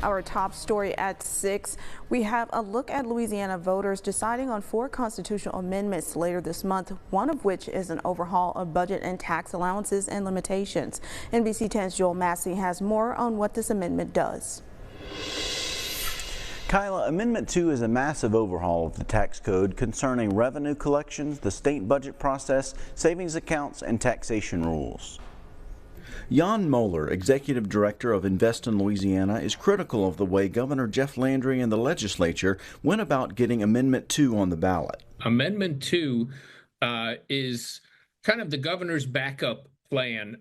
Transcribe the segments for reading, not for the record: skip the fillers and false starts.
Our top story at 6, we have a look at Louisiana voters deciding on 4 constitutional amendments later this month, one of which is an overhaul of budget and tax allowances and limitations. NBC 10's Joel Massey has more on what this amendment does. Kyla, Amendment 2 is a massive overhaul of the tax code concerning revenue collections, the state budget process, savings accounts, and taxation rules. Jan Moeller, Executive Director of Invest in Louisiana, is critical of the way Governor Jeff Landry and the legislature went about getting Amendment 2 on the ballot. Amendment 2 is kind of the governor's backup plan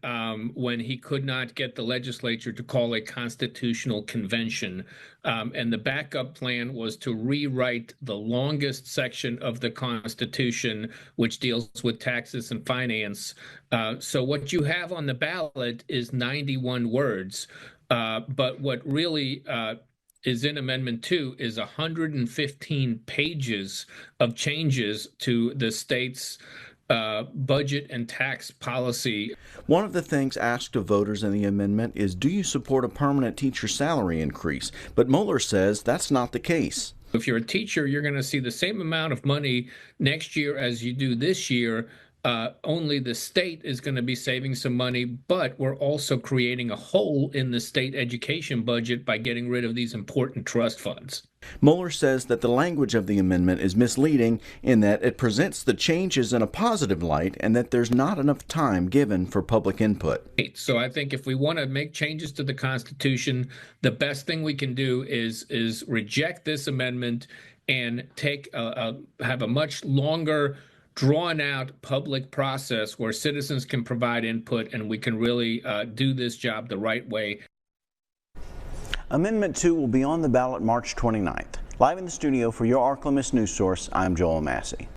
when he could not get the legislature to call a constitutional convention. And the backup plan was to rewrite the longest section of the Constitution, which deals with taxes and finance. So what you have on the ballot is 91 words. But what really is in Amendment 2 is 115 pages of changes to the state's budget and tax policy. One of the things asked of voters in the amendment is, do you support a permanent teacher salary increase? But Moeller says that's not the case. If you're a teacher, you're going to see the same amount of money next year as you do this year. Only the state is going to be saving some money, but we're also creating a hole in the state education budget by getting rid of these important trust funds. Moeller says that the language of the amendment is misleading in that it presents the changes in a positive light and that there's not enough time given for public input. So I think if we want to make changes to the Constitution, the best thing we can do is reject this amendment and have a much longer drawn-out public process where citizens can provide input and we can really do this job the right way. Amendment 2 will be on the ballot March 29th. Live in the studio for your ArkLaMiss News Source, I'm Joel Massey.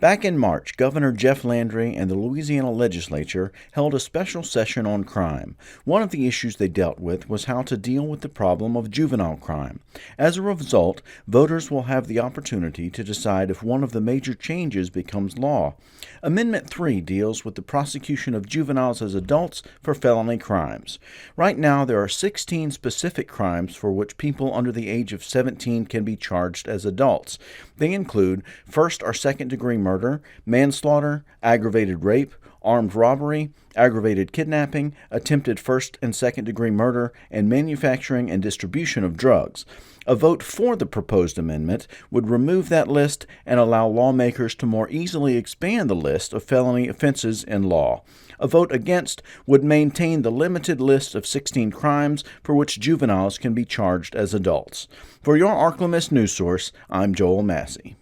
Back in March, Governor Jeff Landry and the Louisiana legislature held a special session on crime. One of the issues they dealt with was how to deal with the problem of juvenile crime. As a result, voters will have the opportunity to decide if one of the major changes becomes law. Amendment 3 deals with the prosecution of juveniles as adults for felony crimes. Right now, there are 16 specific crimes for which people under the age of 17 can be charged as adults. They include first or second-degree murder, manslaughter, aggravated rape, armed robbery, aggravated kidnapping, attempted first and second-degree murder, and manufacturing and distribution of drugs. A vote for the proposed amendment would remove that list and allow lawmakers to more easily expand the list of felony offenses in law. A vote against would maintain the limited list of 16 crimes for which juveniles can be charged as adults. For your ArkLaMiss News Source, I'm Joel Massey.